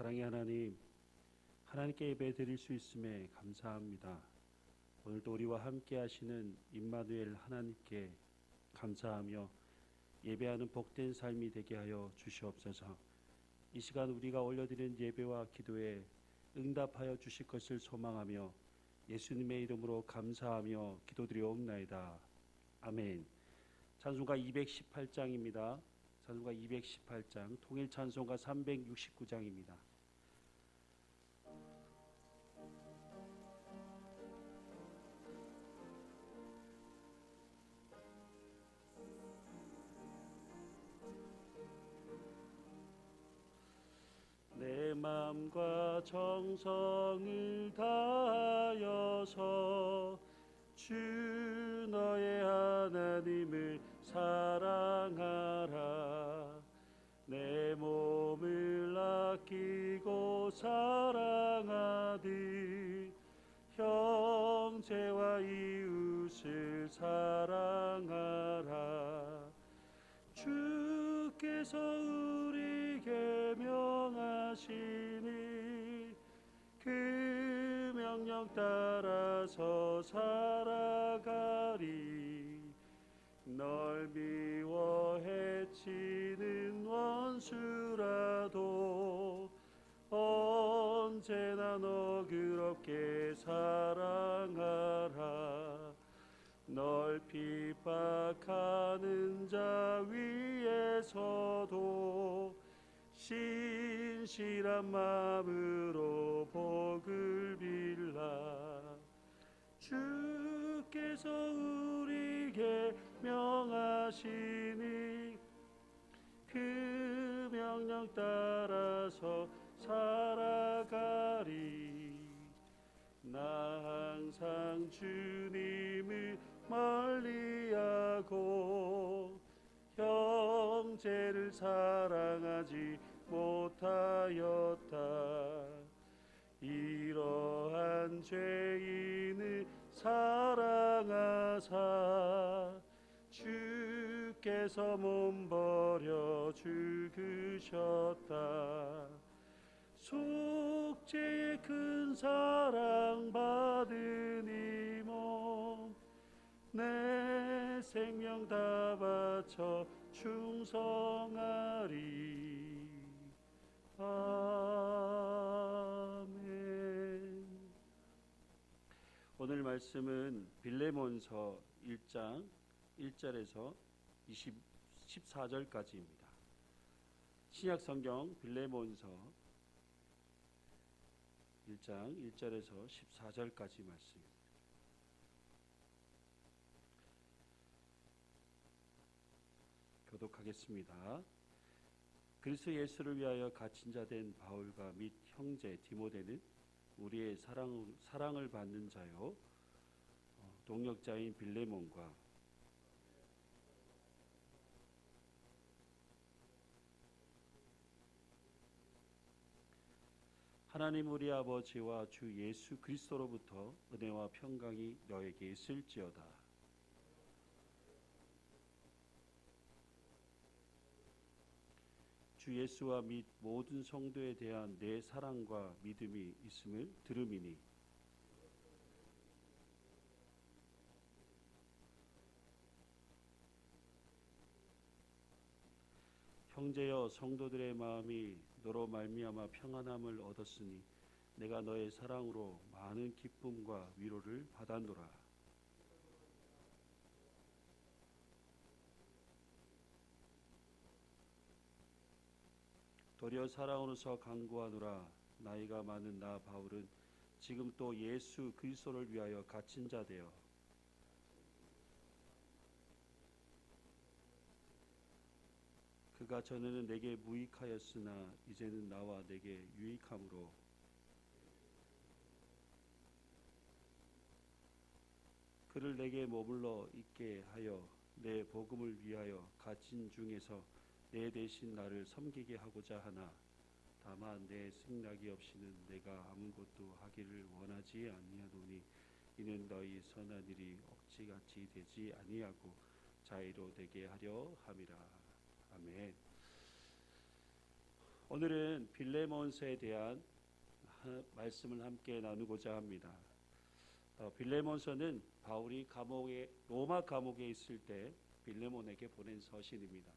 사랑의 하나님, 하나님께 예배 드릴 수 있음에 감사합니다. 오늘도 우리와 함께 하시는 임마누엘 하나님께 감사하며 예배하는 복된 삶이 되게 하여 주시옵소서. 이 시간 우리가 올려드리는 예배와 기도에 응답하여 주실 것을 소망하며 예수님의 이름으로 감사하며 기도드리옵나이다. 아멘. 찬송가 218장입니다. 찬송가 218장, 통일 찬송가 369장입니다. 내 마음과 정성을 다하여서 주 너의 하나님을 사랑하라. 내 몸을 아끼고 사랑하듯 형제와 이웃을 사랑하라. 주께서 우리에게 명하시니 그 명령 따라서 살아가리. 널 미워 해치는 원수라도 언제나 너그럽게 사랑하라. 널 핍박하는 자 위에서도 신실한 마음으로 복을 빌라. 주께서 우리에게 명하시니 그 명령 따라서 살아가리. 나 항상 주님을 멀리하고 형제를 사랑하지 못하였다. 이러한 죄인을 사랑하사 주께서 몸버려 죽으셨다. 속죄의 큰 사랑 받은 이 몸 내 생명 다 바쳐 충성하리. 아멘. 오늘 말씀은 빌레몬서 1장 1절에서 14절까지입니다. 신약성경 빌레몬서 1장 1절에서 14절까지 말씀입니다. 교독하겠습니다. 그리스도 예수를 위하여 갇힌 자 된 바울과 및 형제 디모데는 우리의 사랑을 받는 자요 동역자인 빌레몬과 하나님 우리 아버지와 주 예수 그리스도로부터 은혜와 평강이 너에게 있을지어다. 주 예수와 및 모든 성도에 대한 내 사랑과 믿음이 있음을 들음이니 형제여 성도들의 마음이 너로 말미암아 평안함을 얻었으니 내가 너의 사랑으로 많은 기쁨과 위로를 받았노라. 도리어 사랑으로서 간구하노라. 나이가 많은 나 바울은 지금 또 예수 그리스도를 위하여 갇힌 자 되어 그가 전에는 내게 무익하였으나 이제는 나와 내게 유익함으로 그를 내게 머물러 있게 하여 내 복음을 위하여 갇힌 중에서 내 대신 나를 섬기게 하고자 하나 다만 내 승낙이 없이는 내가 아무것도 하기를 원하지 아니하노니 이는 너희 선한 일이 억지같이 되지 아니하고 자의로 되게 하려 함이라. 아멘. 오늘은 빌레몬서에 대한 말씀을 함께 나누고자 합니다. 빌레몬서는 바울이 로마 감옥에 있을 때 빌레몬에게 보낸 서신입니다.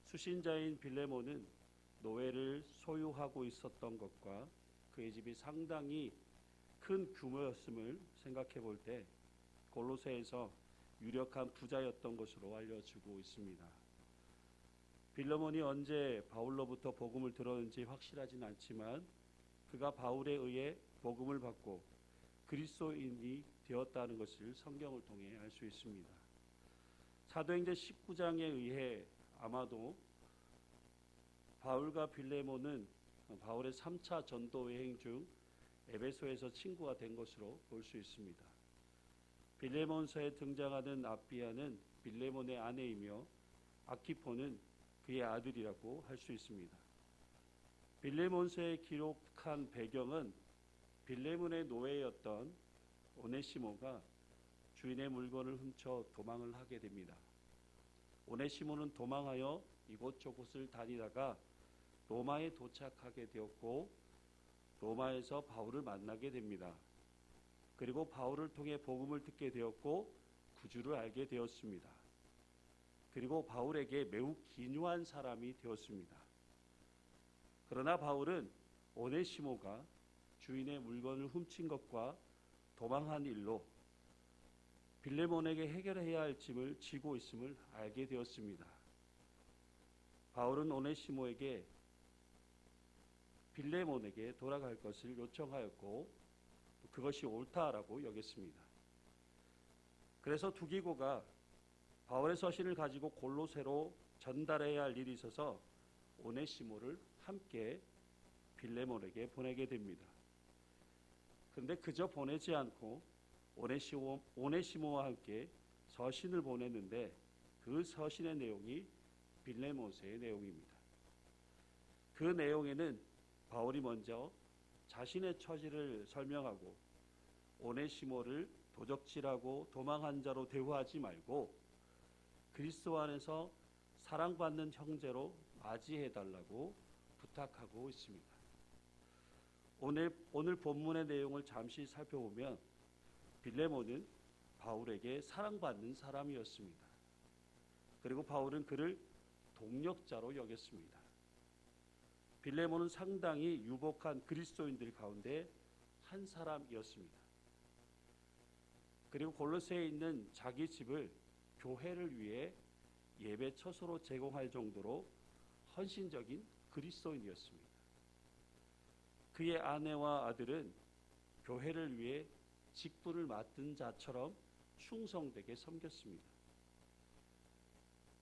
수신자인 빌레몬은 노예를 소유하고 있었던 것과 그의 집이 상당히 큰 규모였음을 생각해 볼 때 골로새에서 유력한 부자였던 것으로 알려지고 있습니다. 빌레몬이 언제 바울로부터 복음을 들었는지 확실하진 않지만 그가 바울에 의해 복음을 받고 그리스도인이 되었다는 것을 성경을 통해 알 수 있습니다. 사도행전 19장에 의해 아마도 바울과 빌레몬은 바울의 3차 전도 여행 중 에베소에서 친구가 된 것으로 볼 수 있습니다. 빌레몬서에 등장하는 아비아는 빌레몬의 아내이며 아키포는 그의 아들이라고 할 수 있습니다. 빌레몬서에 기록한 배경은 빌레몬의 노예였던 오네시모가 주인의 물건을 훔쳐 도망을 하게 됩니다. 오네시모는 도망하여 이곳저곳을 다니다가 로마에 도착하게 되었고 로마에서 바울을 만나게 됩니다. 그리고 바울을 통해 복음을 듣게 되었고 구주를 알게 되었습니다. 그리고 바울에게 매우 기묘한 사람이 되었습니다. 그러나 바울은 오네시모가 주인의 물건을 훔친 것과 도망한 일로 빌레몬에게 해결해야 할 짐을 지고 있음을 알게 되었습니다. 바울은 오네시모에게 빌레몬에게 돌아갈 것을 요청하였고 그것이 옳다라고 여겼습니다. 그래서 두기고가 바울의 서신을 가지고 골로새로 전달해야 할 일이 있어서 오네시모를 함께 빌레몬에게 보내게 됩니다. 그런데 그저 보내지 않고 오네시모와 함께 서신을 보냈는데 그 서신의 내용이 빌레몬서의 내용입니다. 그 내용에는 바울이 먼저 자신의 처지를 설명하고 오네시모를 도적질하고 도망한 자로 대우하지 말고 그리스도 안에서 사랑받는 형제로 맞이해달라고 부탁하고 있습니다. 오늘 본문의 내용을 잠시 살펴보면 빌레몬은 바울에게 사랑받는 사람이었습니다. 그리고 바울은 그를 동력자로 여겼습니다. 빌레몬은 상당히 유복한 그리스도인들 가운데 한 사람이었습니다. 그리고 골로새에 있는 자기 집을 교회를 위해 예배 처소로 제공할 정도로 헌신적인 그리스도인이었습니다. 그의 아내와 아들은 교회를 위해 직분을 맡은 자처럼 충성되게 섬겼습니다.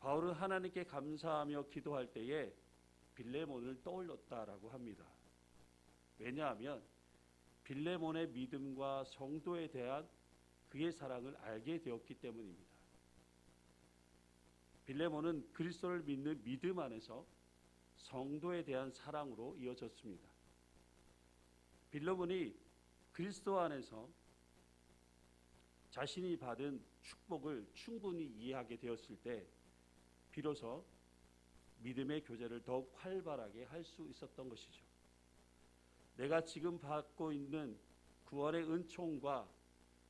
바울은 하나님께 감사하며 기도할 때에 빌레몬을 떠올렸다라고 합니다. 왜냐하면 빌레몬의 믿음과 성도에 대한 그의 사랑을 알게 되었기 때문입니다. 빌레몬은 그리스도를 믿는 믿음 안에서 성도에 대한 사랑으로 이어졌습니다. 빌레몬이 그리스도 안에서 자신이 받은 축복을 충분히 이해하게 되었을 때 비로소 믿음의 교제를 더욱 활발하게 할 수 있었던 것이죠. 내가 지금 받고 있는 구원의 은총과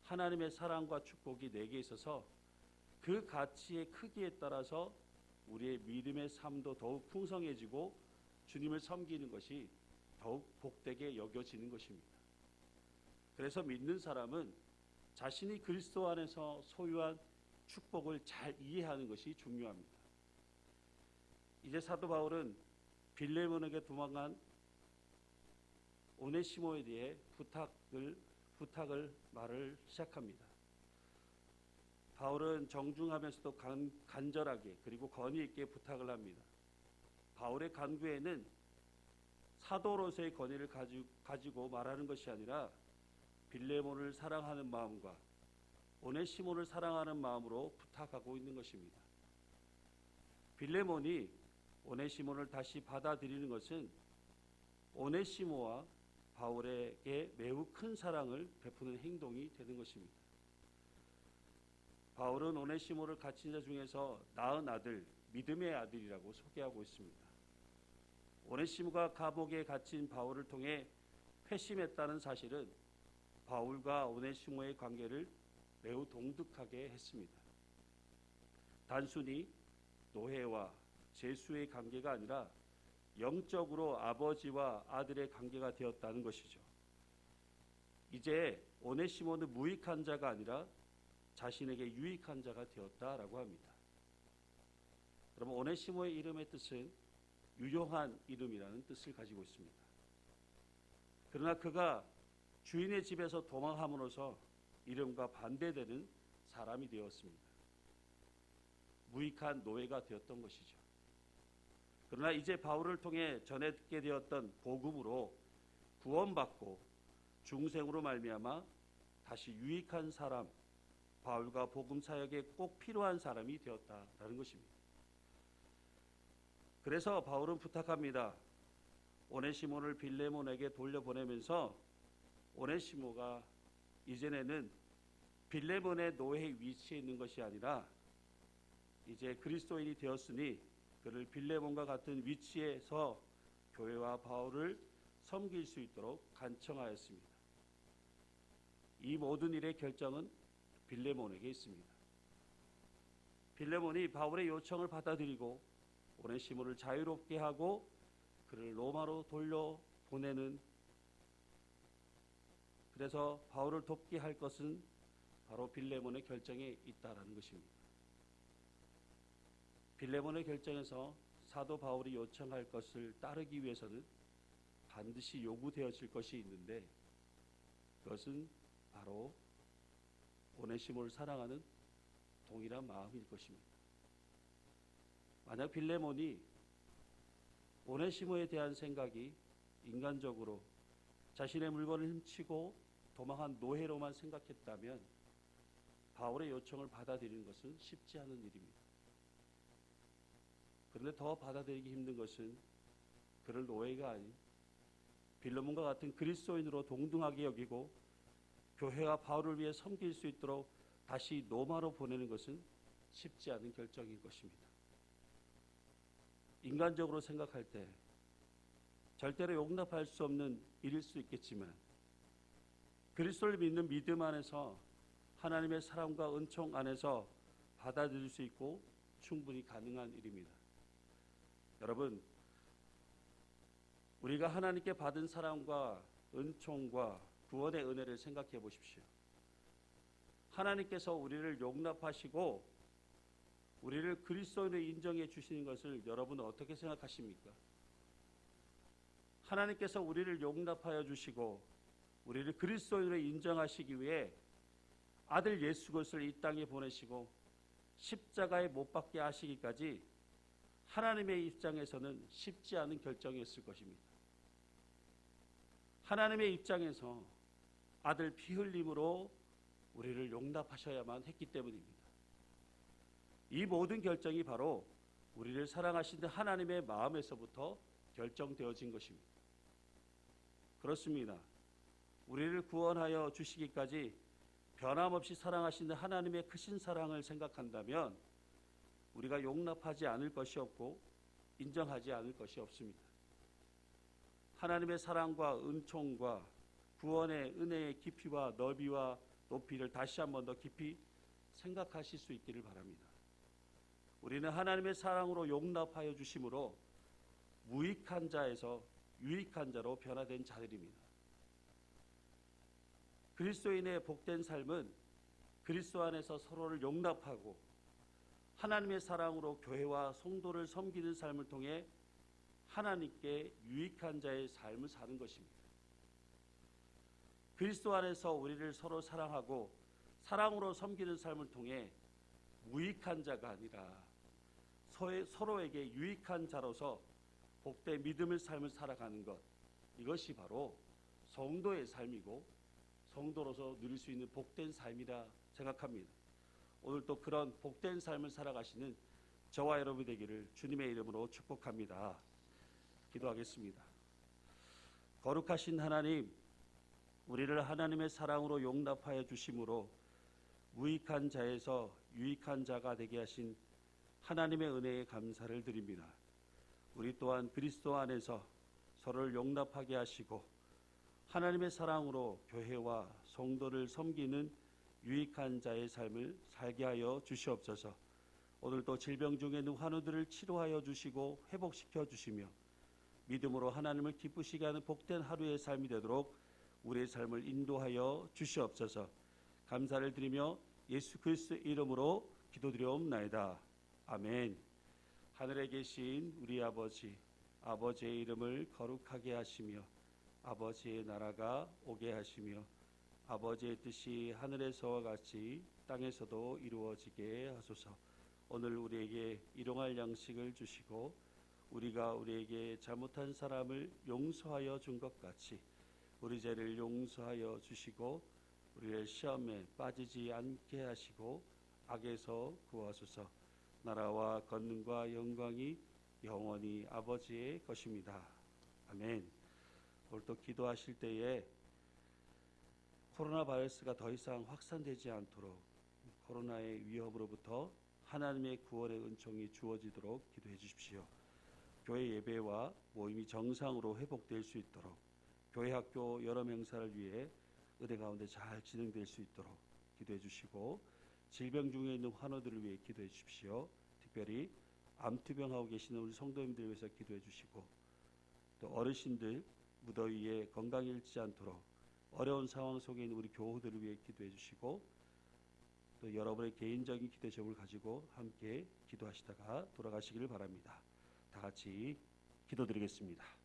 하나님의 사랑과 축복이 내게 있어서 그 가치의 크기에 따라서 우리의 믿음의 삶도 더욱 풍성해지고 주님을 섬기는 것이 더욱 복되게 여겨지는 것입니다. 그래서 믿는 사람은 자신이 그리스도 안에서 소유한 축복을 잘 이해하는 것이 중요합니다. 이제 사도 바울은 빌레몬에게 도망간 오네시모에 대해 부탁을 말을 시작합니다. 바울은 정중하면서도 간절하게 그리고 건의 있게 부탁을 합니다. 바울의 간구에는 사도로서의 권위를 가지고 말하는 것이 아니라 빌레몬을 사랑하는 마음과 오네시모를 사랑하는 마음으로 부탁하고 있는 것입니다. 빌레몬이 오네시모를 다시 받아들이는 것은 오네시모와 바울에게 매우 큰 사랑을 베푸는 행동이 되는 것입니다. 바울은 오네시모를 갇힌 자 중에서 낳은 아들, 믿음의 아들이라고 소개하고 있습니다. 오네시모가 감옥에 갇힌 바울을 통해 회심했다는 사실은 바울과 오네시모의 관계를 매우 동득하게 했습니다. 단순히 노예와 제수의 관계가 아니라 영적으로 아버지와 아들의 관계가 되었다는 것이죠. 이제 오네시모는 무익한 자가 아니라 자신에게 유익한 자가 되었다라고 합니다. 그러면 오네시모의 이름의 뜻은 유용한 이름이라는 뜻을 가지고 있습니다. 그러나 그가 주인의 집에서 도망함으로써 이름과 반대되는 사람이 되었습니다. 무익한 노예가 되었던 것이죠. 그러나 이제 바울을 통해 전해 듣게 되었던 복음으로 구원받고 중생으로 말미암아 다시 유익한 사람, 바울과 복음 사역에 꼭 필요한 사람이 되었다라는 것입니다. 그래서 바울은 부탁합니다. 오네시모를 빌레몬에게 돌려보내면서 오네시모가 이전에는 빌레몬의 노예 위치에 있는 것이 아니라 이제 그리스도인이 되었으니 그를 빌레몬과 같은 위치에서 교회와 바울을 섬길 수 있도록 간청하였습니다. 이 모든 일의 결정은 빌레몬에게 있습니다. 빌레몬이 바울의 요청을 받아들이고 오네시모를 자유롭게 하고 그를 로마로 돌려보내는, 그래서 바울을 돕게 할 것은 바로 빌레몬의 결정에 있다라는 것입니다. 빌레몬의 결정에서 사도 바울이 요청할 것을 따르기 위해서는 반드시 요구되어질 것이 있는데 그것은 바로 오네시모를 사랑하는 동일한 마음일 것입니다. 만약 빌레몬이 오네시모에 대한 생각이 인간적으로 자신의 물건을 훔치고 도망한 노예로만 생각했다면 바울의 요청을 받아들이는 것은 쉽지 않은 일입니다. 그런데 더 받아들이기 힘든 것은 그를 노예가 아닌 빌레몬과 같은 그리스도인으로 동등하게 여기고 교회와 바울을 위해 섬길 수 있도록 다시 로마로 보내는 것은 쉽지 않은 결정인 것입니다. 인간적으로 생각할 때 절대로 용납할 수 없는 일일 수 있겠지만 그리스도를 믿는 믿음 안에서 하나님의 사랑과 은총 안에서 받아들일 수 있고 충분히 가능한 일입니다. 여러분, 우리가 하나님께 받은 사랑과 은총과 구원의 은혜를 생각해 보십시오. 하나님께서 우리를 용납하시고 우리를 그리스도인으로 인정해 주시는 것을 여러분은 어떻게 생각하십니까? 하나님께서 우리를 용납하여 주시고 우리를 그리스도인으로 인정하시기 위해 아들 예수 그리스도를 이 땅에 보내시고 십자가에 못 박게 하시기까지 하나님의 입장에서는 쉽지 않은 결정이었을 것입니다. 하나님의 입장에서 아들 피 흘림으로 우리를 용납하셔야만 했기 때문입니다. 이 모든 결정이 바로 우리를 사랑하시는 하나님의 마음에서부터 결정되어진 것입니다. 그렇습니다. 우리를 구원하여 주시기까지 변함없이 사랑하시는 하나님의 크신 사랑을 생각한다면 우리가 용납하지 않을 것이 없고 인정하지 않을 것이 없습니다. 하나님의 사랑과 은총과 구원의 은혜의 깊이와 너비와 높이를 다시 한번 더 깊이 생각하실 수 있기를 바랍니다. 우리는 하나님의 사랑으로 용납하여 주심으로 무익한 자에서 유익한 자로 변화된 자들입니다. 그리스도인의 복된 삶은 그리스도 안에서 서로를 용납하고 하나님의 사랑으로 교회와 성도를 섬기는 삶을 통해 하나님께 유익한 자의 삶을 사는 것입니다. 그리스도 안에서 우리를 서로 사랑하고 사랑으로 섬기는 삶을 통해 무익한 자가 아니라 서로에게 유익한 자로서 복된 믿음의 삶을 살아가는 것, 이것이 바로 성도의 삶이고 성도로서 누릴 수 있는 복된 삶이라 생각합니다. 오늘 또 그런 복된 삶을 살아가시는 저와 여러분이 되기를 주님의 이름으로 축복합니다. 기도하겠습니다. 거룩하신 하나님, 우리를 하나님의 사랑으로 용납하여 주심으로 무익한 자에서 유익한 자가 되게 하신 하나님의 은혜에 감사를 드립니다. 우리 또한 그리스도 안에서 서로를 용납하게 하시고 하나님의 사랑으로 교회와 성도를 섬기는 유익한 자의 삶을 살게 하여 주시옵소서. 오늘도 질병 중에 있는 환우들을 치료하여 주시고 회복시켜 주시며 믿음으로 하나님을 기쁘시게 하는 복된 하루의 삶이 되도록 우리의 삶을 인도하여 주시옵소서. 감사를 드리며 예수 그리스도 이름으로 기도드리옵나이다. 아멘. 하늘에 계신 우리 아버지, 아버지의 이름을 거룩하게 하시며 아버지의 나라가 오게 하시며 아버지의 뜻이 하늘에서와 같이 땅에서도 이루어지게 하소서. 오늘 우리에게 일용할 양식을 주시고 우리가 우리에게 잘못한 사람을 용서하여 준 것 같이 우리 죄를 용서하여 주시고 우리를 시험에 빠지지 않게 하시고 악에서 구하소서. 나라와 권능과 영광이 영원히 아버지의 것입니다. 아멘. 오늘 또 기도하실 때에 코로나 바이러스가 더 이상 확산되지 않도록 코로나의 위협으로부터 하나님의 구원의 은총이 주어지도록 기도해 주십시오. 교회 예배와 모임이 정상으로 회복될 수 있도록 교회 학교 여러 행사를 위해 은혜 가운데 잘 진행될 수 있도록 기도해 주시고 질병 중에 있는 환우들을 위해 기도해 주십시오. 특별히 암투병하고 계시는 우리 성도님들 위해서 기도해 주시고 또 어르신들 무더위에 건강 잃지 않도록 어려운 상황 속에 있는 우리 교우들을 위해 기도해 주시고 또 여러분의 개인적인 기도 제목을 가지고 함께 기도하시다가 돌아가시기를 바랍니다. 다 같이 기도드리겠습니다.